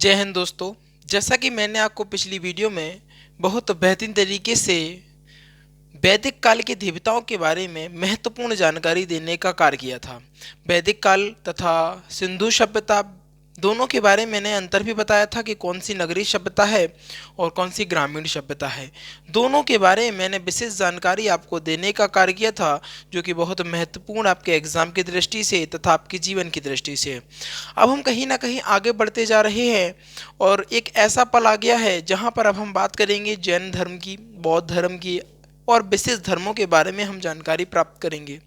जय हिंद दोस्तों। जैसा कि मैंने आपको पिछली वीडियो में बहुत बेहतरीन तरीके से वैदिक काल के देवताओं के बारे में महत्वपूर्ण जानकारी देने का कार्य किया था। वैदिक काल तथा सिंधु सभ्यता दोनों के बारे में मैंने अंतर भी बताया था कि कौन सी नगरीय सभ्यता है और कौन सी ग्रामीण सभ्यता है। दोनों के बारे में मैंने विशेष जानकारी आपको देने का कार्य किया था, जो कि बहुत महत्वपूर्ण आपके एग्जाम की दृष्टि से तथा आपके जीवन की दृष्टि से। अब हम कहीं ना कहीं आगे बढ़ते जा रहे हैं और एक ऐसा पल आ गया है जहां पर अब हम बात करेंगे जैन धर्म की, बौद्ध धर्म की और विशेष धर्मों के बारे में हम जानकारी प्राप्त करेंगे।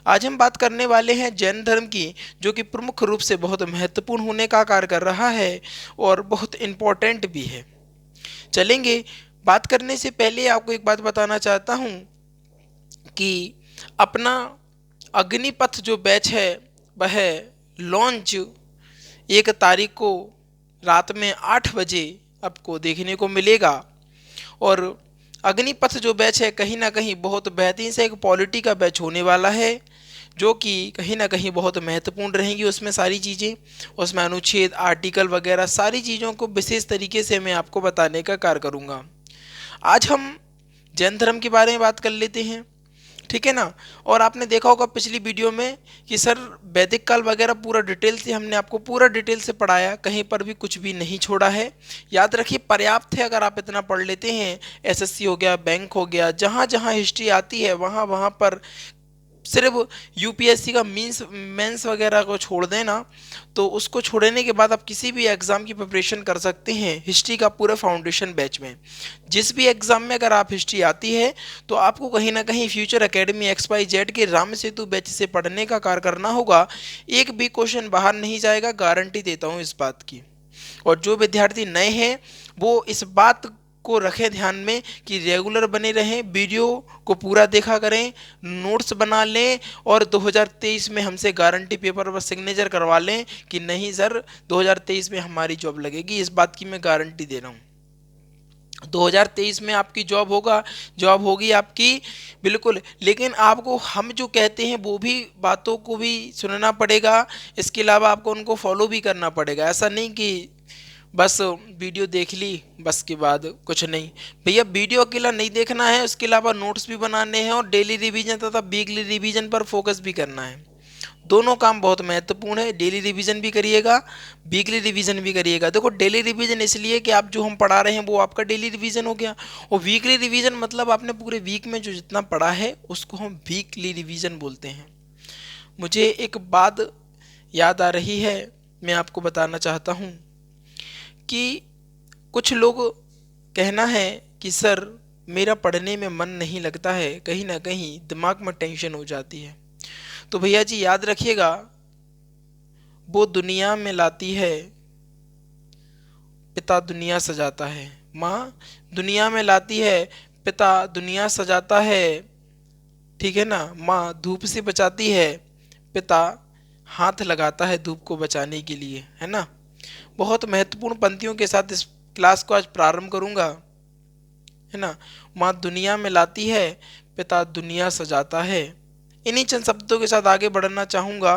आज हम बात करने वाले हैं जैन धर्म की, जो कि प्रमुख रूप से बहुत महत्वपूर्ण होने का कार्य कर रहा है और बहुत इम्पोर्टेंट भी है। चलेंगे। बात करने से पहले आपको एक बात बताना चाहता हूँ कि अपना अग्निपथ जो बैच है वह लॉन्च 1 तारीख को रात में 8 बजे आपको देखने को मिलेगा। और अग्निपथ जो बैच है कहीं ना कहीं बहुत बेहतरीन से एक पॉलिटी का बैच होने वाला है, जो कि कहीं ना कहीं बहुत महत्वपूर्ण रहेंगी। उसमें सारी चीज़ें, उसमें अनुच्छेद, आर्टिकल वगैरह सारी चीज़ों को विशेष तरीके से मैं आपको बताने का कार्य करूँगा। आज हम जैन धर्म के बारे में बात कर लेते हैं, ठीक है ना। और आपने देखा होगा पिछली वीडियो में कि सर वैदिक काल वगैरह पूरा डिटेल से हमने आपको पूरा डिटेल से पढ़ाया, कहीं पर भी कुछ भी नहीं छोड़ा है। याद रखिए, पर्याप्त है अगर आप इतना पढ़ लेते हैं। एसएससी हो गया, बैंक हो गया, जहाँ जहाँ हिस्ट्री आती है वहाँ वहाँ पर सिर्फ यूपीएससी का मीन्स मेंस वगैरह को छोड़ देना, तो उसको छोड़ने के बाद आप किसी भी एग्ज़ाम की प्रिपरेशन कर सकते हैं हिस्ट्री का पूरा फाउंडेशन बैच में। जिस भी एग्ज़ाम में अगर आप हिस्ट्री आती है तो आपको कहीं ना कहीं फ्यूचर एकेडमी XYZ के राम सेतु बैच से पढ़ने का कार्य करना होगा। एक भी क्वेश्चन बाहर नहीं जाएगा, गारंटी देता हूँ इस बात की। और जो विद्यार्थी नए हैं वो इस बात को रखें ध्यान में कि रेगुलर बने रहें, वीडियो को पूरा देखा करें, नोट्स बना लें और 2023 में हमसे गारंटी पेपर पर सिग्नेचर करवा लें कि नहीं सर 2023 में हमारी जॉब लगेगी। इस बात की मैं गारंटी दे रहा हूँ। 2023 में आपकी जॉब होगी आपकी, बिल्कुल। लेकिन आपको हम जो कहते हैं वो भी बातों को भी सुनना पड़ेगा, इसके अलावा आपको उनको फॉलो भी करना पड़ेगा। ऐसा नहीं कि बस वीडियो देख ली बस के बाद कुछ नहीं। भैया वीडियो अकेला नहीं देखना है, उसके अलावा नोट्स भी बनाने हैं और डेली रिवीजन तथा वीकली रिवीजन पर फोकस भी करना है। दोनों काम बहुत महत्वपूर्ण है। डेली रिवीजन भी करिएगा, वीकली रिवीजन भी करिएगा। देखो, डेली रिवीजन इसलिए कि आप जो हम पढ़ा रहे हैं वो आपका डेली रिवीजन हो गया, और वीकली रिवीजन मतलब आपने पूरे वीक में जो जितना पढ़ा है उसको हम वीकली रिवीजन बोलते हैं। मुझे एक बात याद आ रही है, मैं आपको बताना चाहता हूँ कि कुछ लोग कहना है कि सर मेरा पढ़ने में मन नहीं लगता है, कहीं ना कहीं दिमाग में टेंशन हो जाती है। तो भैया जी याद रखिएगा, वो दुनिया में लाती है, पिता दुनिया सजाता है। माँ दुनिया में लाती है, पिता दुनिया सजाता है, ठीक है ना। माँ धूप से बचाती है, पिता हाथ लगाता है धूप को बचाने के लिए, है ना। बहुत महत्वपूर्ण पंक्तियों के साथ इस क्लास को आज प्रारंभ करूंगा, है ना। माँ दुनिया में लाती है, पिता दुनिया सजाता है। इन्हीं चंद शब्दों के साथ आगे बढ़ना चाहूँगा।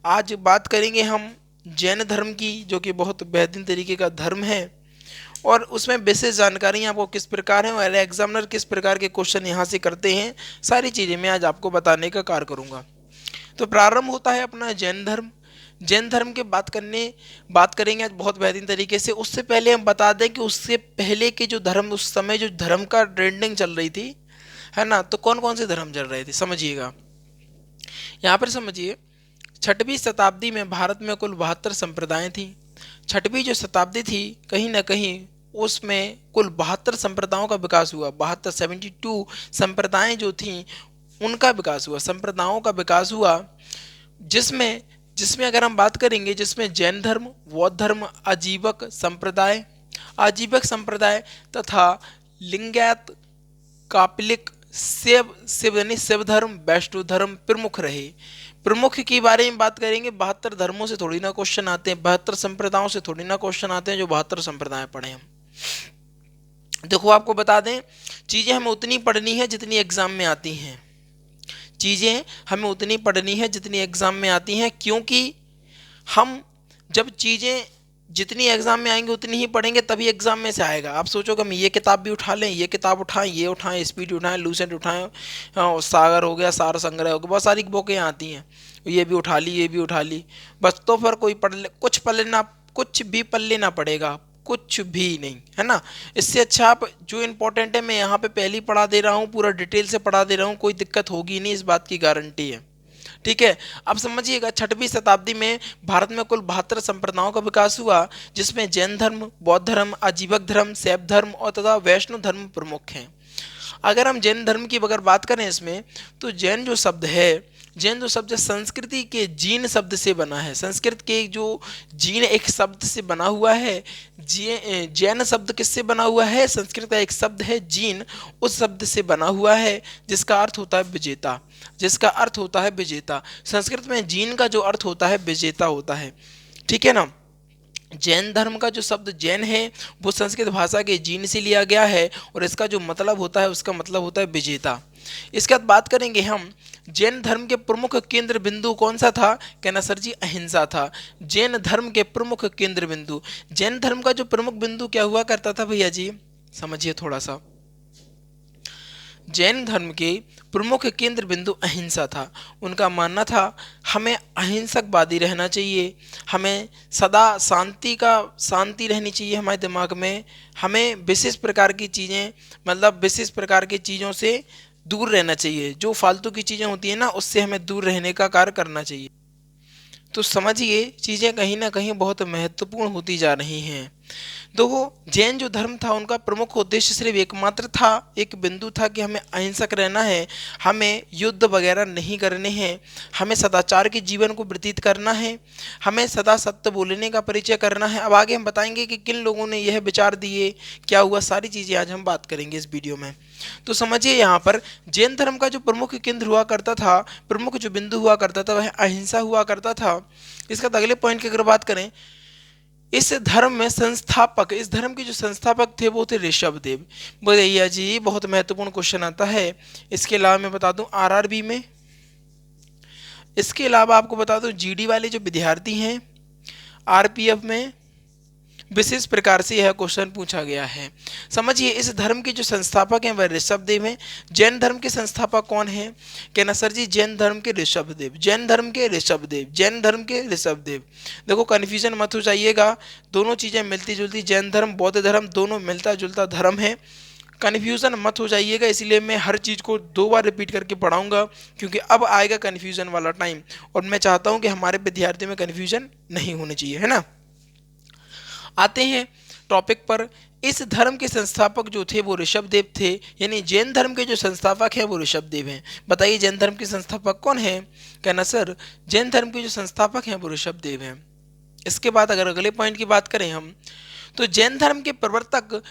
आज बात करेंगे हम जैन धर्म की, जो कि बहुत बेहतरीन तरीके का धर्म है और उसमें विशेष जानकारी आपको किस प्रकार है और एग्जामिनर किस प्रकार के क्वेश्चन यहाँ से करते हैं, सारी चीज़ें मैं आज आपको बताने का कार्य करूँगा। तो प्रारंभ होता है अपना जैन धर्म। जैन धर्म के बात करेंगे आज बहुत बेहतरीन तरीके से। उससे पहले हम बता दें कि उससे पहले के जो धर्म, उस समय जो धर्म का ट्रेंडिंग चल रही थी, है ना, तो कौन कौन से धर्म चल रहे थे समझिएगा। यहाँ पर समझिए, 6वीं शताब्दी में भारत में कुल 72 संप्रदाय थी। 6वीं जो शताब्दी थी कहीं ना कहीं उसमें कुल 72 संप्रदायों का विकास हुआ। 72 संप्रदाएं जो थी उनका विकास हुआ, संप्रदायों का विकास हुआ, जिसमें जिसमें अगर हम बात करेंगे, जिसमें जैन धर्म, बौद्ध धर्म, आजीवक संप्रदाय तथा लिंगायत, कापलिक, शिव यानी शिव धर्म, वैष्णव धर्म प्रमुख रहे। प्रमुख की बारे में बात करेंगे, 72 धर्मों से थोड़ी ना क्वेश्चन आते हैं, 72 संप्रदायों से थोड़ी ना क्वेश्चन आते हैं जो 72 संप्रदाय पढ़े हम। देखो आपको बता दें, चीज़ें हमें उतनी पढ़नी है जितनी एग्जाम में आती हैं। चीज़ें हमें उतनी पढ़नी है जितनी एग्जाम में आती हैं, क्योंकि हम जब चीज़ें जितनी एग्जाम में आएंगे उतनी ही पढ़ेंगे, तभी एग्जाम में से आएगा। आप सोचोगे हम ये किताब भी उठा लें, ये किताब उठाएं, ये उठाएं, स्पीड उठाएं, लूसेंट उठाएं, सागर हो गया, सार संग्रह हो गया, बहुत सारी बुकें आती हैं, ये भी उठा ली, ये भी उठा ली, बस तो फिर कोई पढ़ ले, कुछ भी पल्ले ना पड़ेगा, कुछ भी नहीं, है ना। इससे अच्छा आप जो इम्पोर्टेंट है मैं यहाँ पे पहले ही पढ़ा दे रहा हूँ, पूरा डिटेल से पढ़ा दे रहा हूँ, कोई दिक्कत होगी नहीं, इस बात की गारंटी है। ठीक है। अब समझिएगा, 6वीं शताब्दी में भारत में कुल 72 संप्रदायों का विकास हुआ, जिसमें जैन धर्म, बौद्ध धर्म, आजीवक धर्म, शैव धर्म और तथा वैष्णव धर्म प्रमुख हैं। अगर हम जैन धर्म की अगर बात करें इसमें, तो जैन जो शब्द है संस्कृति के जीन शब्द से बना है। संस्कृत के जो जीन एक शब्द से बना हुआ है। जैन शब्द किससे बना हुआ है? संस्कृत का एक शब्द है जीन, उस शब्द से बना हुआ है, जिसका अर्थ होता है विजेता। संस्कृत में जीन का जो अर्थ होता है विजेता होता है। ठीक है ना। जैन धर्म का जो शब्द जैन है वो संस्कृत भाषा के जीन से लिया गया है, और इसका जो मतलब होता है उसका मतलब होता है विजेता। इसके बाद बात करेंगे हम, जैन धर्म के प्रमुख केंद्र बिंदु कौन सा था? कहना सर जी अहिंसा था। जैन धर्म के प्रमुख केंद्र बिंदु, जैन धर्म का जो प्रमुख बिंदु क्या हुआ करता था भैया जी, समझिए थोड़ा सा। जैन धर्म के प्रमुख केंद्र बिंदु अहिंसा था। उनका मानना था हमें अहिंसकवादी रहना चाहिए, हमें सदा शांति रहनी चाहिए हमारे दिमाग में, हमें विशेष प्रकार की चीज़ें, मतलब विशेष प्रकार की चीज़ों से दूर रहना चाहिए, जो फालतू की चीज़ें होती हैं ना उससे हमें दूर रहने का कार्य करना चाहिए। तो समझिए चीज़ें कहीं ना कहीं बहुत महत्वपूर्ण होती जा रही हैं। देखो, जैन जो धर्म था उनका प्रमुख उद्देश्य सिर्फ एकमात्र था, एक बिंदु था कि हमें अहिंसक रहना है, हमें युद्ध वगैरह नहीं करने हैं, हमें सदाचार के जीवन को व्यतीत करना है, हमें सदा सत्य बोलने का परिचय करना है। अब आगे हम बताएंगे कि किन लोगों ने यह विचार दिए, क्या हुआ, सारी चीज़ें आज हम बात करेंगे इस वीडियो में। तो समझिए यहाँ पर जैन धर्म का जो प्रमुख केंद्र हुआ करता था, प्रमुख जो बिंदु हुआ करता था वह अहिंसा हुआ करता था। इसका अगले पॉइंट की अगर बात करें, इस धर्म के जो संस्थापक थे वो थे ऋषभदेव। भैया जी बहुत महत्वपूर्ण क्वेश्चन आता है। इसके अलावा मैं बता दूं आरआरबी में, इसके अलावा आपको बता दूं जीडी वाले जो विद्यार्थी हैं आरपीएफ में विशेष प्रकार से यह क्वेश्चन पूछा गया है। समझिए इस धर्म के जो संस्थापक हैं वह ऋषभदेव हैं। जैन धर्म के संस्थापक कौन हैं? कहना सर जी जैन धर्म के ऋषभदेव, जैन धर्म के ऋषभदेव। देखो कन्फ्यूजन मत हो जाइएगा, दोनों चीज़ें मिलती जुलती, जैन धर्म बौद्ध धर्म दोनों मिलता जुलता धर्म है। कन्फ्यूज़न मत हो जाइएगा, इसलिए मैं हर चीज़ को 2 बार रिपीट करके पढ़ाऊंगा, क्योंकि अब आएगा कन्फ्यूज़न वाला टाइम, और मैं चाहता हूँ कि हमारे विद्यार्थियों में कन्फ्यूज़न नहीं होनी चाहिए, है ना। आते हैं टॉपिक पर। इस धर्म के संस्थापक जो थे वो ऋषभदेव थे, यानी जैन धर्म के जो संस्थापक हैं वो ऋषभदेव हैं। बताइए जैन धर्म के संस्थापक कौन है? कहना सर जैन धर्म के जो संस्थापक हैं वो ऋषभदेव हैं। इसके बाद अगर अगले पॉइंट की बात करें हम, तो जैन धर्म के प्रवर्तक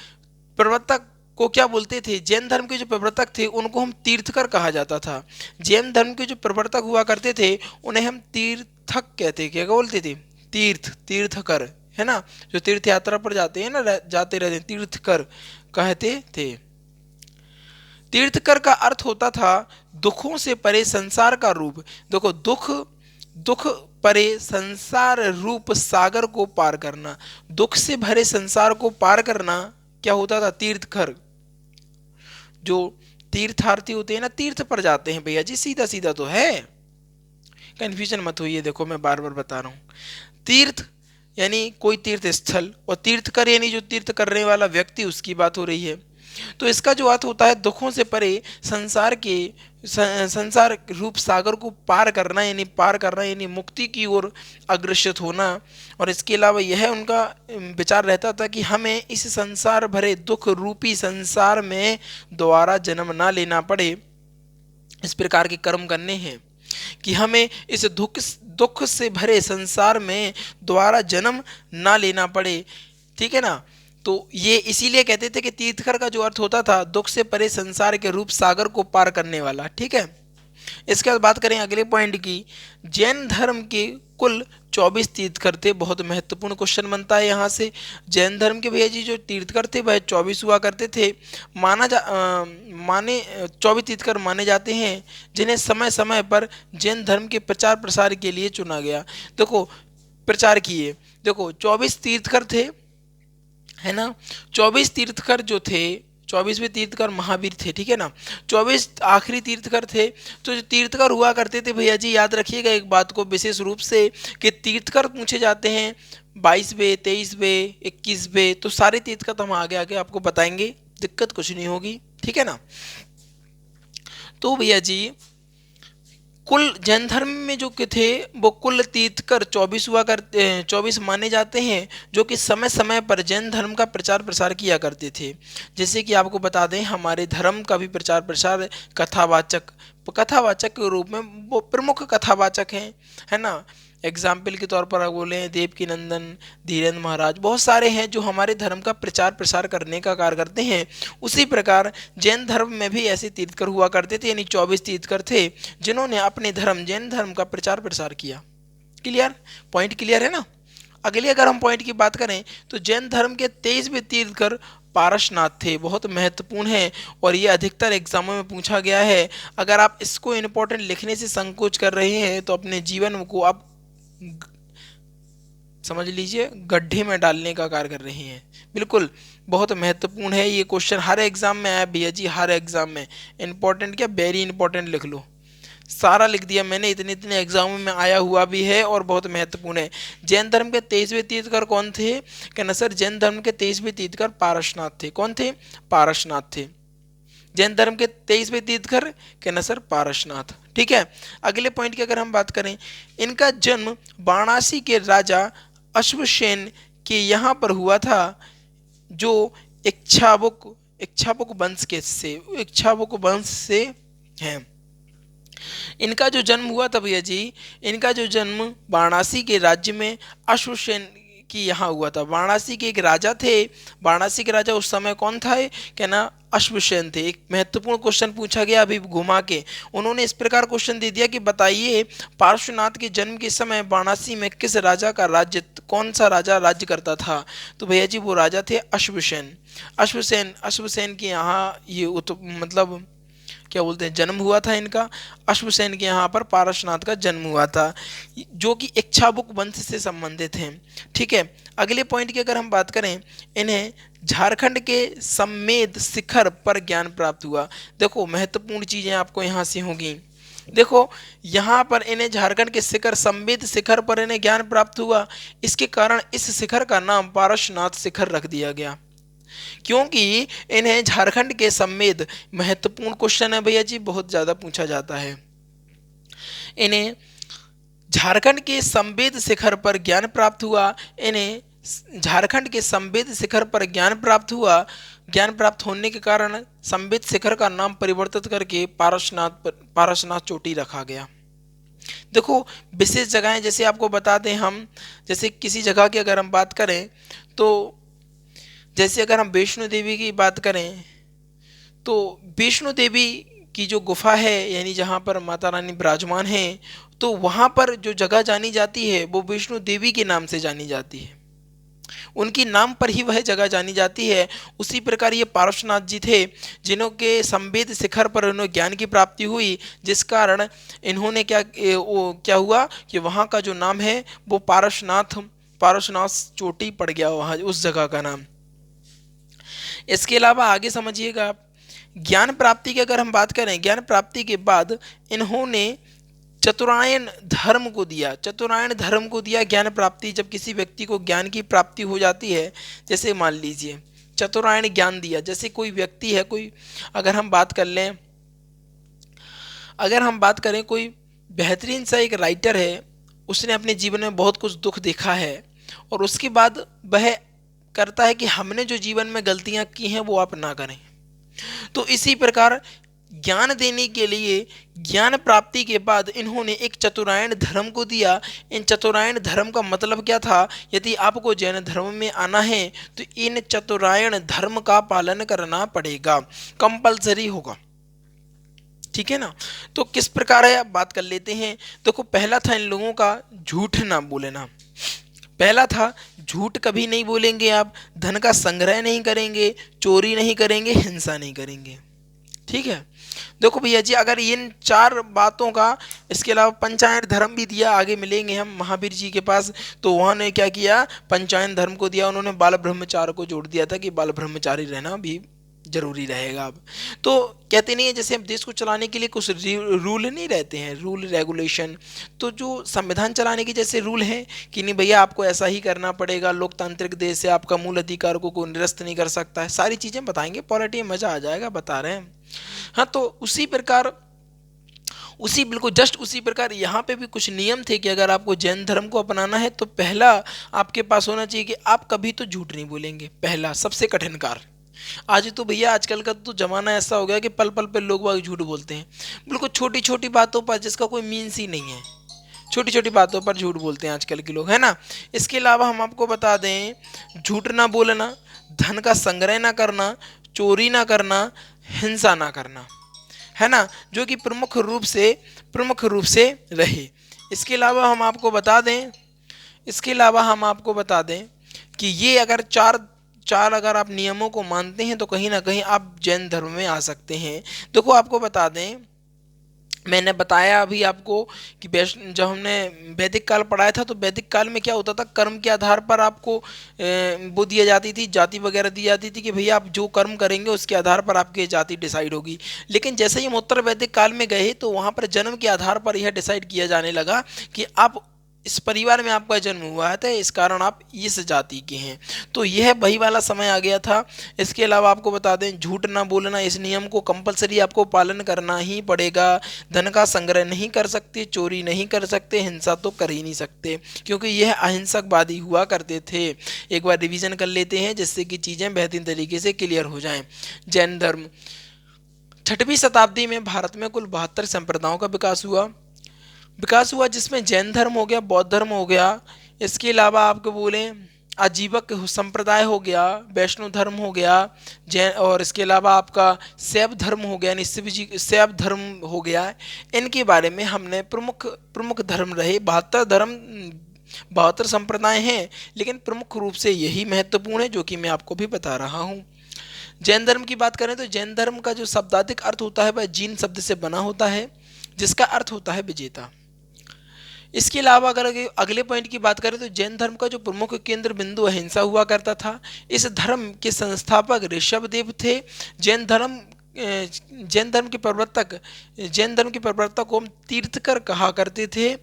को क्या बोलते थे? जैन धर्म के जो प्रवर्तक थे उनको हम तीर्थकर कहा जाता था। जैन धर्म के जो प्रवर्तक हुआ करते थे उन्हें हम तीर्थक कहते, क्या बोलते थे? तीर्थकर, है ना, जो तीर्थ यात्रा पर जाते हैं ना, जाते रहते हैं, तीर्थकर कहते थे। तीर्थकर का अर्थ होता था दुखों से परे संसार का रूप। देखो दुख परे संसार रूप सागर को पार करना, दुख से भरे संसार को पार करना क्या होता था? तीर्थकर। जो तीर्थार्थी होते हैं ना, तीर्थ पर जाते हैं भैया जी, सीधा सीधा तो है, कंफ्यूजन मत होइए। देखो मैं बार बार बता रहा हूं, तीर्थ यानी कोई तीर्थ स्थल, और तीर्थकर यानी जो तीर्थ करने वाला व्यक्ति, उसकी बात हो रही है। तो इसका जो अर्थ होता है दुखों से परे संसार रूप सागर को पार करना यानी मुक्ति की ओर अग्रसर होना। और इसके अलावा यह उनका विचार रहता था कि हमें इस संसार भरे दुख रूपी संसार में दोबारा जन्म ना लेना पड़े, इस प्रकार के कर्म करने हैं कि हमें इस दुख से भरे संसार में दोबारा जन्म ना लेना पड़े। ठीक है ना। तो ये इसीलिए कहते थे कि तीर्थकर का जो अर्थ होता था दुख से परे संसार के रूप सागर को पार करने वाला। ठीक है। इसके बाद बात करें अगले पॉइंट की, जैन धर्म के कुल 24 तीर्थकर थे। बहुत महत्वपूर्ण क्वेश्चन बनता है यहाँ से। जैन धर्म के भैया जी जो तीर्थकर थे वह 24 हुआ करते थे। 24 तीर्थकर माने जाते हैं, जिन्हें समय समय पर जैन धर्म के प्रचार प्रसार के लिए चुना गया। देखो प्रचार किए। देखो 24 तीर्थकर थे, है ना। 24 तीर्थकर जो थे, 24वें तीर्थकर महावीर थे, ठीक है ना। 24 आखिरी तीर्थकर थे। तो जो तीर्थकर हुआ करते थे भैया जी, याद रखिएगा एक बात को विशेष रूप से, कि तीर्थकर पूछे जाते हैं 22वें, 23वें, 21वें। तो सारे तीर्थकर तो हम आगे आगे आपको बताएंगे, दिक्कत कुछ नहीं होगी, ठीक है ना। तो भैया जी कुल जैन धर्म में जो के थे वो कुल तीर्थकर 24 हुआ करते, 24 माने जाते हैं, जो कि समय समय पर जैन धर्म का प्रचार प्रसार किया करते थे। जैसे कि आपको बता दें, हमारे धर्म का भी प्रचार प्रसार कथावाचक के रूप में वो प्रमुख कथावाचक हैं, है ना। एग्जाम्पल के तौर पर बोले देवकी नंदन, धीरेन्द्र महाराज, बहुत सारे हैं जो हमारे धर्म का प्रचार प्रसार करने का कार्य करते हैं। उसी प्रकार जैन धर्म में भी ऐसे तीर्थकर हुआ करते थे, यानी 24 तीर्थकर थे जिन्होंने अपने धर्म जैन धर्म का प्रचार प्रसार किया। क्लियर, पॉइंट क्लियर है ना। अगले अगर हम पॉइंट की बात करें तो जैन धर्म के 23वें तीर्थकर पारसनाथ थे, बहुत महत्वपूर्ण है और ये अधिकतर एग्जामों में पूछा गया है। अगर आप इसको इम्पोर्टेंट लिखने से संकोच कर रहे हैं तो अपने जीवन को आप समझ लीजिए गड्ढे में डालने का कार्य कर रहे हैं। बिल्कुल बहुत महत्वपूर्ण है ये क्वेश्चन, हर एग्जाम में आया भैया जी, हर एग्जाम में। इंपॉर्टेंट क्या, वेरी इंपॉर्टेंट लिख लो, सारा लिख दिया मैंने, इतने इतने एग्जामों में आया हुआ भी है और बहुत महत्वपूर्ण है। जैन धर्म के 23वें तीर्थकर कौन थे, कहना सर जैन धर्म के 23वें तीर्थकर पारसनाथ थे। कौन थे, पारसनाथ थे। जैन धर्म के 23वें तीर्थकर, कहना सर पारसनाथ, ठीक है। अगले पॉइंट की अगर हम बात करें, इनका जन्म वाराणसी के राजा अश्वसेन के यहाँ पर हुआ था, जो इक्ष्वाकुक वंश से हैं। इनका जो जन्म हुआ था भैया जी, इनका जो जन्म वाराणसी के राज्य में अश्वसेन की यहाँ हुआ था। वाराणसी के एक राजा थे, वाराणसी के राजा उस समय कौन था, कहना अश्वसेन थे। एक महत्वपूर्ण क्वेश्चन पूछा गया अभी घुमा के, उन्होंने इस प्रकार क्वेश्चन दे दिया कि बताइए पार्श्वनाथ के जन्म के समय वाराणसी में किस राजा का राज्य, कौन सा राजा राज्य करता था। तो भैया जी वो राजा थे अश्वसेन। अश्वसेन के यहाँ ये मतलब क्या बोलते हैं जन्म हुआ था इनका। अश्वसेन के यहाँ पर पारसनाथ का जन्म हुआ था, जो कि इक्ष्वाकुक वंश से संबंधित हैं, ठीक है। अगले पॉइंट की अगर हम बात करें, इन्हें झारखंड के सम्मेद शिखर पर ज्ञान प्राप्त हुआ। देखो महत्वपूर्ण चीजें आपको यहाँ से होंगी। देखो यहाँ पर इन्हें झारखंड के शिखर सम्मेद शिखर पर इन्हें ज्ञान प्राप्त हुआ, इसके कारण इस शिखर का नाम पारसनाथ शिखर रख दिया गया, क्योंकि इन्हें झारखंड के सम्मेद, महत्वपूर्ण क्वेश्चन है भैया जी, बहुत ज्यादा पूछा जाता है। इन्हें झारखंड के सम्मेद शिखर पर ज्ञान प्राप्त हुआ, इन्हें झारखंड के सम्मेद शिखर पर ज्ञान प्राप्त हुआ। ज्ञान प्राप्त होने के कारण सम्मेद शिखर का नाम परिवर्तित करके पारसनाथ चोटी रखा गया। देखो विशेष जगहें जैसे आपको बता दें हम, जैसे किसी जगह की अगर हम बात करें तो जैसे अगर हम वैष्णो देवी की बात करें तो वैष्णो देवी की जो गुफा है, यानी जहाँ पर माता रानी विराजमान हैं, तो वहाँ पर जो जगह जानी जाती है वो वैष्णो देवी के नाम से जानी जाती है, उनकी नाम पर ही वह जगह जानी जाती है। उसी प्रकार ये पारसनाथ जी थे जिन्हों के सम्मेद शिखर पर उन्हें ज्ञान की प्राप्ति हुई, जिस कारण इन्होंने क्या हुआ कि वहाँ का जो नाम है वो पारसनाथ चोटी पड़ गया वहाँ उस जगह का नाम। इसके अलावा आगे समझिएगा, ज्ञान प्राप्ति की अगर हम बात करें, ज्ञान प्राप्ति के बाद इन्होंने चतुरायन धर्म को दिया। चतुरायन धर्म को दिया ज्ञान प्राप्ति, जब किसी व्यक्ति को ज्ञान की प्राप्ति हो जाती है, जैसे मान लीजिए चतुरायन ज्ञान दिया, जैसे कोई व्यक्ति है, कोई अगर हम बात कर लें, अगर हम बात करें कोई बेहतरीन सा एक राइटर है, उसने अपने जीवन में बहुत कुछ दुख देखा है और उसके बाद वह करता है कि हमने जो जीवन में गलतियां की हैं वो आप ना करें। तो इसी प्रकार ज्ञान देने के लिए, ज्ञान प्राप्ति के बाद इन्होंने एक चतुरायन धर्म को दिया। इन चतुरायन धर्म का मतलब क्या था, यदि आपको जैन धर्म में आना है तो इन चतुरायन धर्म का पालन करना पड़ेगा, कंपलसरी होगा, ठीक है ना। तो किस प्रकार है आप बात कर लेते हैं। देखो पहला था इन लोगों का झूठ ना बोलना। पहला था झूठ कभी नहीं बोलेंगे आप, धन का संग्रह नहीं करेंगे, चोरी नहीं करेंगे, हिंसा नहीं करेंगे, ठीक है। देखो भैया जी, अगर इन चार बातों का, इसके अलावा पंचायन धर्म भी दिया, आगे मिलेंगे हम महावीर जी के पास, तो उन्होंने क्या किया, पंचायन धर्म को दिया, उन्होंने बाल ब्रह्मचारी को जोड़ दिया था कि बाल ब्रह्मचारी रहना भी जरूरी रहेगा अब। तो कहते नहीं है, जैसे हम देश को चलाने के लिए कुछ रूल नहीं रहते हैं, रूल रेगुलेशन, तो जो संविधान चलाने के जैसे रूल हैं कि नहीं भैया आपको ऐसा ही करना पड़ेगा, लोकतांत्रिक देश है, आपका मूल अधिकार को कोई निरस्त नहीं कर सकता है, सारी चीज़ें बताएंगे, पॉलिटी में मज़ा आ जाएगा, बता रहे हैं। हाँ, तो उसी प्रकार, उसी बिल्कुल जस्ट उसी प्रकार यहाँ पे भी कुछ नियम थे कि अगर आपको जैन धर्म को अपनाना है तो पहला आपके पास होना चाहिए कि आप कभी तो झूठ नहीं बोलेंगे, पहला सबसे कठिन कार्य। आज तो भैया आजकल का तो जमाना ऐसा हो गया कि पल पल पे लोग बाग झूठ बोलते हैं, बिल्कुल छोटी छोटी बातों पर जिसका कोई मीन्स ही नहीं है, छोटी छोटी बातों पर झूठ बोलते हैं आजकल के लोग, है ना। इसके अलावा हम आपको बता दें, झूठ ना बोलना, धन का संग्रह ना करना, चोरी ना करना, हिंसा ना करना, है ना, जो कि प्रमुख रूप से रहे। इसके अलावा हम आपको बता दें, इसके अलावा हम आपको बता दें कि ये अगर चार चार अगर आप नियमों को मानते हैं तो कहीं ना कहीं आप जैन धर्म में आ सकते हैं। देखो आपको बता दें, मैंने बताया अभी आपको कि जब हमने वैदिक काल पढ़ाया था तो वैदिक काल में क्या होता था, कर्म के आधार पर आपको वो दिया जाती थी, जाति वगैरह दी जाती थी कि भैया आप जो कर्म करेंगे उसके आधार पर आपकी जाति डिसाइड होगी। लेकिन जैसे ही हम उत्तर वैदिक काल में गए तो वहाँ पर जन्म के आधार पर यह डिसाइड किया जाने लगा कि आप इस परिवार में आपका जन्म हुआ है तो इस कारण आप इस जाति के हैं। तो यह वही वाला समय आ गया था। इसके अलावा आपको बता दें, झूठ ना बोलना, इस नियम को कंपलसरी आपको पालन करना ही पड़ेगा। धन का संग्रह नहीं कर सकते, चोरी नहीं कर सकते, हिंसा तो कर ही नहीं सकते, क्योंकि यह अहिंसकवादी हुआ करते थे। एक बार रिवीजन कर लेते हैं जिससे कि चीज़ें बेहतरीन तरीके से क्लियर हो जाएं। जैन धर्म 6वीं शताब्दी में भारत में कुल 72 संप्रदायों का विकास हुआ जिसमें जैन धर्म हो गया, बौद्ध धर्म हो गया, इसके अलावा आपको बोलें आजीवक संप्रदाय हो गया, वैष्णव धर्म हो गया, जैन, और इसके अलावा आपका शैव धर्म हो गया, शैव धर्म हो गया। इनके बारे में हमने प्रमुख प्रमुख धर्म रहे 72 संप्रदाय हैं, लेकिन प्रमुख रूप से यही महत्वपूर्ण है जो कि मैं आपको भी बता रहा हूँ। जैन धर्म की बात करें तो जैन धर्म का जो शब्दार्थिक अर्थ होता है वह जीन शब्द से बना होता है, जिसका अर्थ होता है विजेता। इसके अलावा अगर अगले पॉइंट की बात करें तो जैन धर्म का जो प्रमुख केंद्र बिंदु अहिंसा हुआ करता था। इस धर्म के संस्थापक ऋषभदेव थे। जैन धर्म जैन धर्म के प्रवर्तक को हम तीर्थकर कहा करते थे।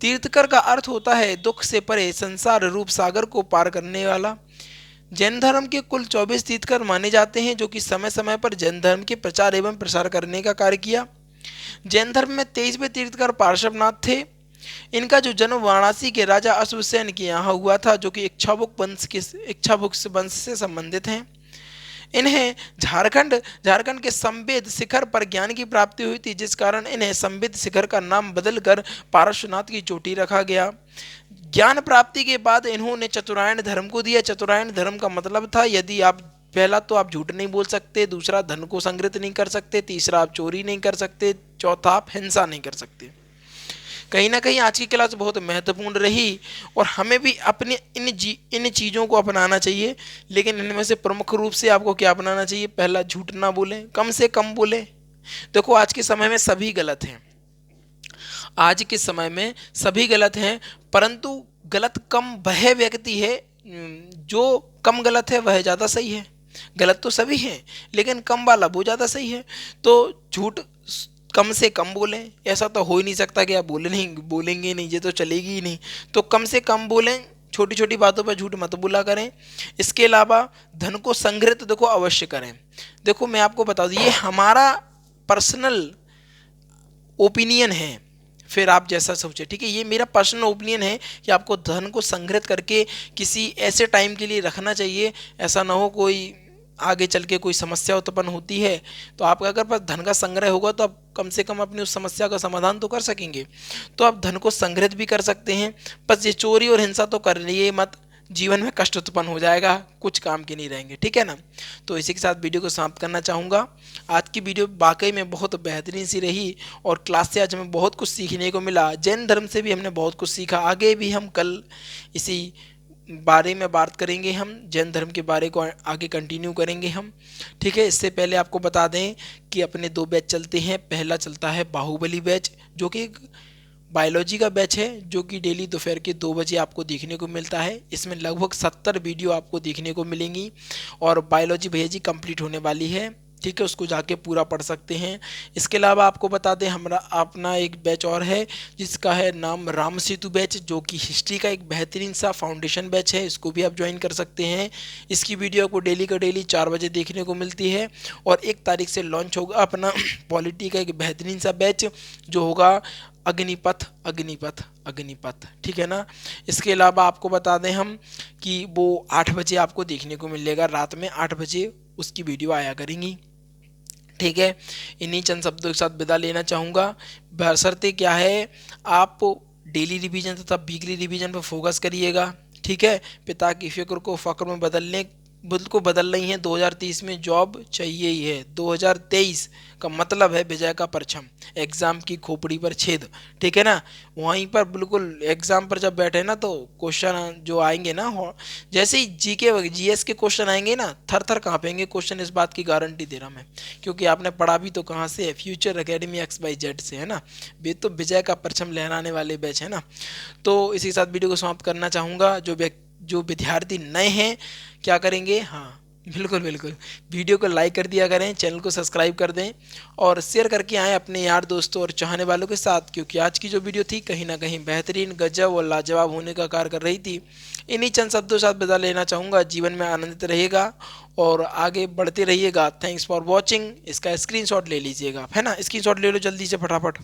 तीर्थकर का अर्थ होता है दुख से परे संसार रूप सागर को पार करने वाला। जैन धर्म के कुल 24 तीर्थकर माने जाते हैं जो कि समय समय पर जैन धर्म के प्रचार एवं प्रसार करने का कार्य किया। जैन धर्म में 23वें तीर्थकर पार्श्वनाथ थे। इनका जो जन्म वाराणसी के राजा अश्वसेन के यहाँ हुआ था, जो कि इक्ष्वाकुक वंश से संबंधित हैं। इन्हें झारखंड के संवेद शिखर पर ज्ञान की प्राप्ति हुई थी, जिस कारण इन्हें संवेद शिखर का नाम बदलकर पार्श्वनाथ की चोटी रखा गया। ज्ञान प्राप्ति के बाद इन्होंने चतुरायन धर्म को दिया। चतुरायन धर्म का मतलब था, यदि आप पहला तो आप झूठ नहीं बोल सकते, दूसरा धन को संग्रहित नहीं कर सकते, तीसरा आप चोरी नहीं कर सकते, चौथा आप हिंसा नहीं कर सकते। कहीं ना कहीं आज की क्लास बहुत महत्वपूर्ण रही और हमें भी अपने इन चीज़ों को अपनाना चाहिए, लेकिन इनमें से प्रमुख रूप से आपको क्या अपनाना चाहिए? पहला, झूठ ना बोलें, कम से कम बोलें। देखो आज के समय में सभी गलत हैं, आज के समय में सभी गलत हैं, परंतु गलत कम वह व्यक्ति है जो कम गलत है वह ज़्यादा सही है। गलत तो सभी हैं लेकिन कम वाला वो ज़्यादा सही है। तो झूठ कम से कम बोलें, ऐसा तो हो ही नहीं सकता कि आप बोलेंगे नहीं, ये तो चलेगी ही नहीं। तो कम से कम बोलें, छोटी छोटी बातों पर झूठ मत बोला करें। इसके अलावा धन को संग्रहित देखो अवश्य करें। देखो मैं आपको बता दूं, ये हमारा पर्सनल ओपिनियन है, फिर आप जैसा सोचे, ठीक है। ये मेरा पर्सनल ओपिनियन है कि आपको धन को संग्रहित करके किसी ऐसे टाइम के लिए रखना चाहिए, ऐसा ना हो कोई आगे चल के कोई समस्या उत्पन्न होती है तो आपका अगर पास धन का संग्रह होगा तो आप कम से कम अपनी उस समस्या का समाधान तो कर सकेंगे। तो आप धन को संग्रहित भी कर सकते हैं, बस ये चोरी और हिंसा तो कर रही मत, जीवन में कष्ट उत्पन्न हो जाएगा, कुछ काम के नहीं रहेंगे, ठीक है ना। तो इसी के साथ वीडियो को समाप्त करना चाहूँगा। आज की वीडियो वाकई में बहुत बेहतरीन सी रही और क्लास से आज हमें बहुत कुछ सीखने को मिला। जैन धर्म से भी हमने बहुत कुछ सीखा। आगे भी हम कल इसी बारे में बात करेंगे हम, जैन धर्म के बारे को आगे कंटिन्यू करेंगे हम। ठीक है, इससे पहले आपको बता दें कि अपने दो बैच चलते हैं। पहला चलता है बाहुबली बैच, जो कि एक बायोलॉजी का बैच है, जो कि डेली दोपहर के 2 बजे आपको देखने को मिलता है। इसमें लगभग 70 वीडियो आपको देखने को मिलेंगी और बायोलॉजी भैया जी कंप्लीट होने वाली है। ठीक है, उसको जाके पूरा पढ़ सकते हैं। इसके अलावा आपको बता दें हमारा अपना एक बैच और है, जिसका है नाम राम सेतु बैच, जो कि हिस्ट्री का एक बेहतरीन सा फाउंडेशन बैच है। इसको भी आप ज्वाइन कर सकते हैं। इसकी वीडियो आपको डेली का डेली 4 बजे देखने को मिलती है। और 1 तारीख से लॉन्च होगा अपना पॉलिटी का एक बेहतरीन सा बैच, जो होगा अग्निपथ अग्निपथ अग्निपथ। ठीक है ना। इसके अलावा आपको बता दें हम कि वो 8 बजे आपको देखने को मिलेगा, रात में 8 बजे उसकी वीडियो आया करेंगी। ठीक है, इन्हीं चंद शब्दों के साथ विदा लेना चाहूँगा। बशर्ते क्या है, आप डेली रिवीजन तथा वीकली रिवीजन पर फोकस करिएगा। ठीक है, पिता की फिक्र को फ़क्र में बदल रही हैं। 2030 में जॉब चाहिए ही है। 2023 का मतलब है विजय का परचम, एग्ज़ाम की खोपड़ी पर छेद। ठीक है ना। वहीं पर बिल्कुल एग्ज़ाम पर जब बैठे ना, तो क्वेश्चन जो आएंगे ना, जैसे ही जीके जीएस के क्वेश्चन आएंगे ना, थर थर काँपेंगे क्वेश्चन। इस बात की गारंटी दे रहा मैं, क्योंकि आपने पढ़ा भी तो कहाँ से है, फ्यूचर एकेडमी XYZ से, है ना। वे तो विजय का परचम लहराने वाले बैच है ना। तो इसी के साथ वीडियो को समाप्त करना चाहूँगा। जो विद्यार्थी नए हैं क्या करेंगे, हाँ बिल्कुल बिल्कुल, वीडियो को लाइक कर दिया करें, चैनल को सब्सक्राइब कर दें और शेयर करके आएँ अपने यार दोस्तों और चाहने वालों के साथ, क्योंकि आज की जो वीडियो थी कहीं ना कहीं बेहतरीन, गजब और लाजवाब होने का कार्य कर रही थी। इन्हीं चंद शब्दों के साथ बता लेना चाहूँगा। जीवन में आनंदित रहेगा और आगे बढ़ते रहिएगा। Thanks for watching. इसका स्क्रीनशॉट ले लीजिएगा, है ना। स्क्रीनशॉट ले लो जल्दी से फटाफट।